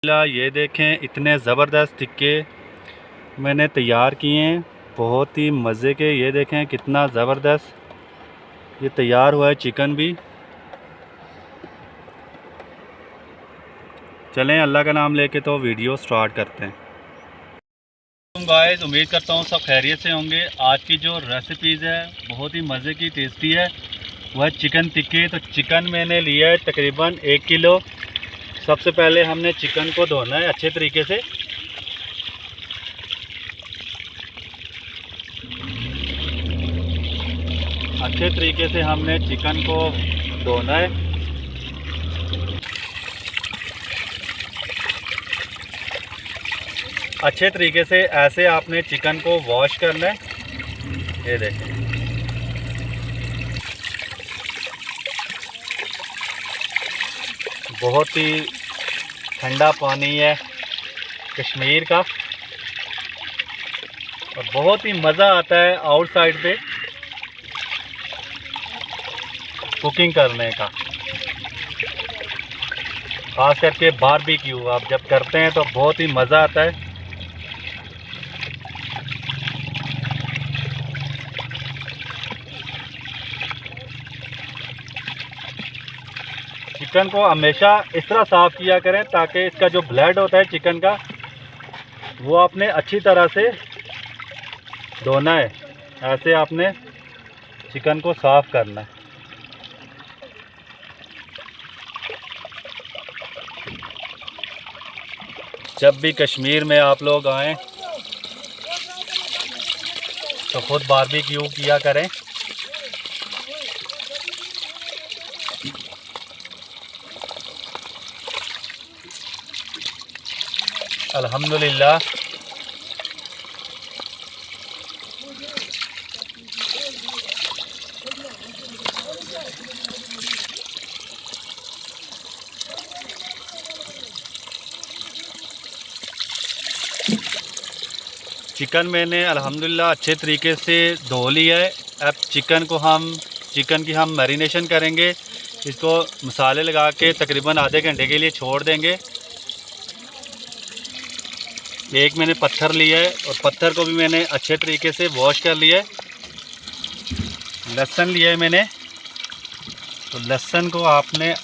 ये देखें इतने ज़बरदस्त टिक्के मैंने तैयार किए हैं, बहुत ही मज़े के। ये देखें कितना ज़बरदस्त ये तैयार हुआ है चिकन भी। चलें अल्लाह का नाम लेके तो वीडियो स्टार्ट करते हैं। गाइस उम्मीद करता हूँ सब खैरियत से होंगे। आज की जो रेसिपीज़ है बहुत ही मज़े की, टेस्टी है, वह चिकन टिक्के। तो चिकन मैंने लिया है तकरीबन 1 किलो। सबसे पहले हमने चिकन को धोना है अच्छे तरीके से। अच्छे तरीके से हमने चिकन को धोना है। अच्छे तरीके से ऐसे आपने चिकन को वॉश करना है। ये देखें बहुत ही ठंडा पानी है कश्मीर का, और बहुत ही मज़ा आता है आउटसाइड पे कुकिंग करने का। ख़ास करके बारबेक्यू आप जब करते हैं तो बहुत ही मज़ा आता है। चिकन को हमेशा इस तरह साफ़ किया करें ताकि इसका जो ब्लड होता है चिकन का वो आपने अच्छी तरह से धोना है। ऐसे आपने चिकन को साफ़ करना है। जब भी कश्मीर में आप लोग आएँ तो खुद बारबेक्यू किया करें। अल्हम्दुलिल्लाह चिकन मैंने अल्हम्दुलिल्लाह अच्छे तरीके से धो लिया है। अब चिकन की हम मैरिनेशन करेंगे। इसको मसाले लगा के तकरीबन आधे घंटे के लिए छोड़ देंगे। एक मैंने पत्थर लिया है और पत्थर को भी मैंने अच्छे तरीके से वॉश कर लिया है। लहसुन लिया है मैंने, तो लहसुन को आपने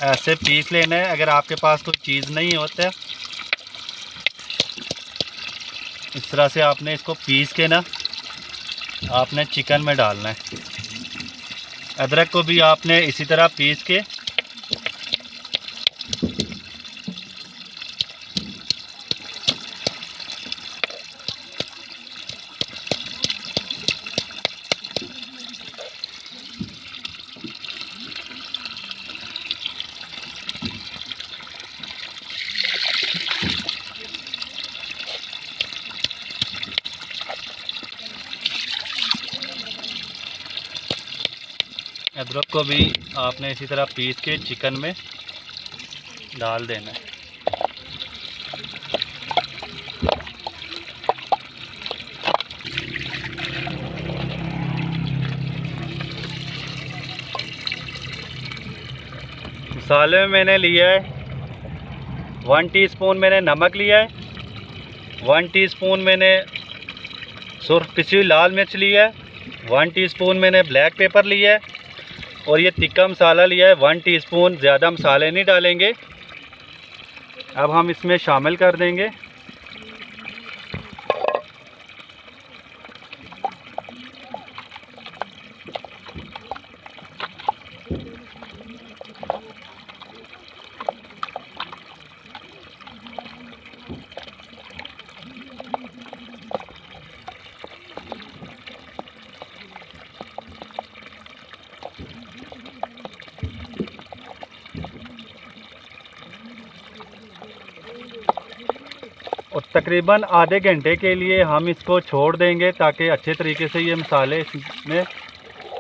ऐसे पीस लेना है। अगर आपके पास कोई चीज़ नहीं होता इस तरह से आपने इसको पीस के ना आपने चिकन में डालना है। अदरक को भी आपने इसी तरह पीस के अदरक को भी आपने इसी तरह पीस के चिकन में डाल देना है। मसाले में मैंने लिया है 1 टीस्पून मैंने नमक लिया है, 1 टीस्पून मैंने सुर्ख पिसी हुई लाल मिर्च लिया है, 1 टीस्पून मैंने ब्लैक पेपर लिया है, और ये तिक्का मसाला लिया है 1 टीस्पून। ज़्यादा मसाले नहीं डालेंगे। अब हम इसमें शामिल कर देंगे और तकरीबन आधे घंटे के लिए हम इसको छोड़ देंगे ताकि अच्छे तरीके से ये मसाले इसमें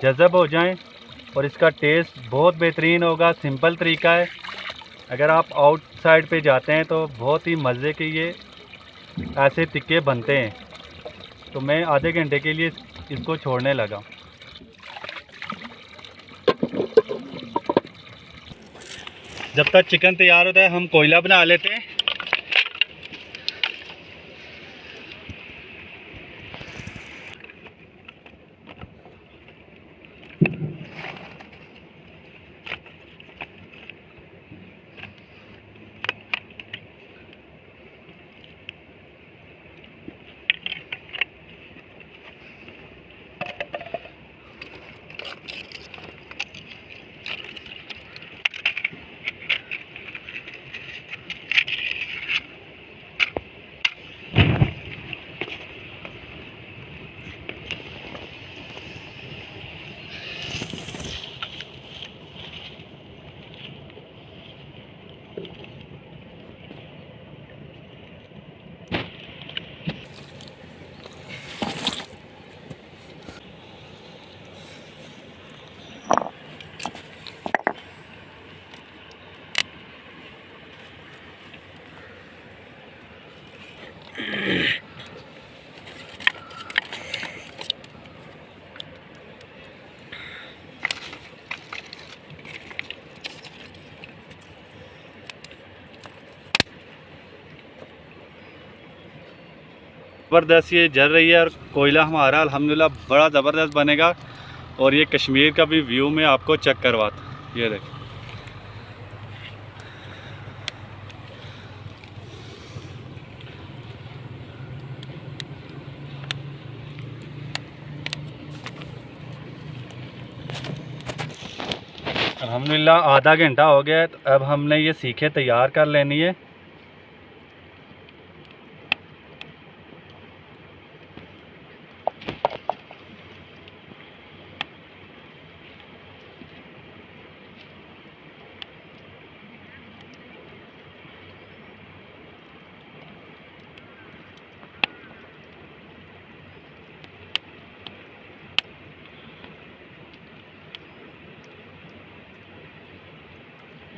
जज़ब हो जाएं और इसका टेस्ट बहुत बेहतरीन होगा। सिंपल तरीका है। अगर आप आउटसाइड पे जाते हैं तो बहुत ही मज़े के ये ऐसे टिक्के बनते हैं। तो मैं आधे घंटे के लिए इसको छोड़ने लगा। जब तक चिकन तैयार होता है हम कोयला बना लेते हैं। ज़बरदस्त ये जल रही है और कोयला हमारा अल्हम्दुलिल्लाह बड़ा ज़बरदस्त बनेगा। और ये कश्मीर का भी व्यू में आपको चेक करवाता, ये देखें। अल्हम्दुलिल्लाह आधा घंटा हो गया है, तो अब हमने ये सीखे तैयार कर लेनी है।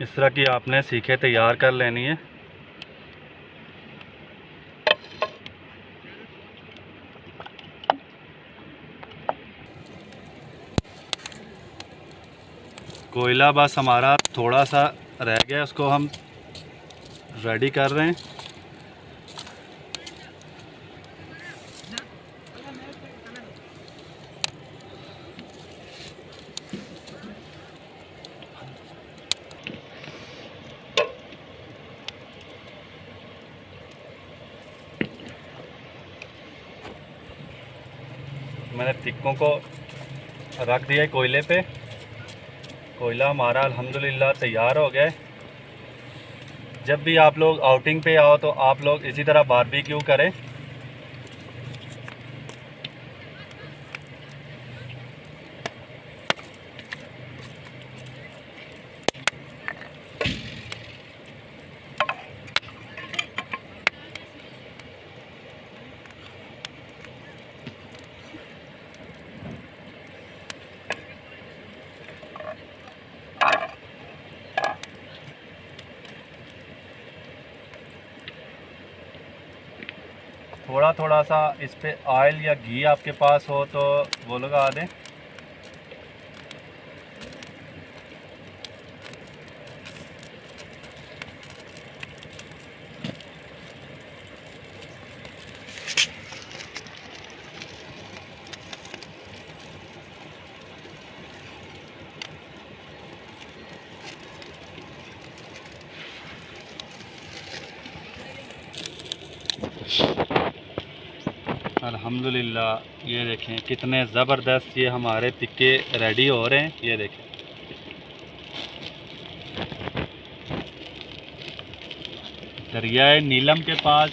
इस तरह की आपने सीखे तैयार कर लेनी है। कोयला बस हमारा थोड़ा सा रह गया, उसको हम रेडी कर रहे हैं। मैंने टिक्कों को रख दिया है कोयले पे। कोयला हमारा अल्हम्दुलिल्लाह तैयार हो गया है। जब भी आप लोग आउटिंग पे आओ तो आप लोग इसी तरह बारबेक्यू करें। थोड़ा थोड़ा सा इस पे ऑयल या घी आपके पास हो तो वो लगा दें। अल्हम्दुलिल्लाह ये देखें कितने ज़बरदस्त ये हमारे टिक्के रेडी हो रहे हैं। ये देखें दरियाए नीलम के पास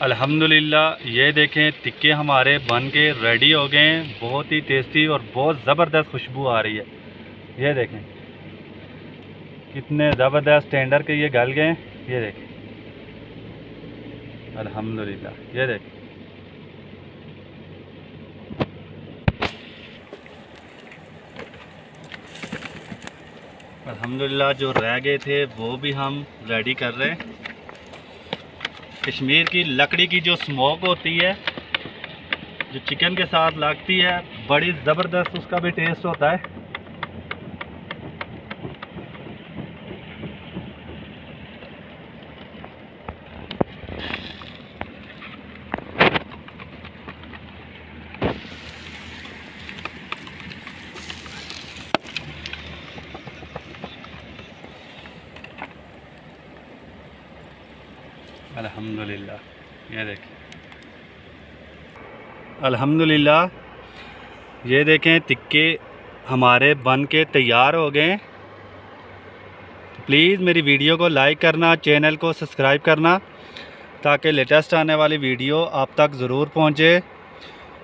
अल्हम्दुलिल्लाह ये देखें टिक्के हमारे बन के रेडी हो गए हैं। बहुत ही टेस्टी और बहुत ज़बरदस्त खुशबू आ रही है। ये देखें कितने ज़बरदस्त टेंडर के ये गल गए हैं। ये देखें अल्हम्दुलिल्लाह, ये देखें अल्हम्दुलिल्लाह जो रह गए थे वो भी हम रेडी कर रहे हैं। कश्मीर की लकड़ी की जो स्मोक होती है, जो चिकन के साथ लगती है, बड़ी ज़बरदस्त उसका भी टेस्ट होता है। अल्हम्दुलिल्लाह, ये देखिए अल्हम्दुलिल्लाह, ये देखें टिक्के हमारे बन के तैयार हो गए। प्लीज़ मेरी वीडियो को लाइक करना, चैनल को सब्सक्राइब करना, ताकि लेटेस्ट आने वाली वीडियो आप तक ज़रूर पहुँचे।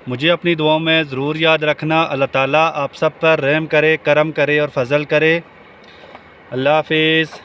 मुझे अपनी दुआओं में ज़रूर याद रखना। अल्लाह ताला आप सब पर रहम करे, करम करे और फजल करे। अल्लाह हाफिज़।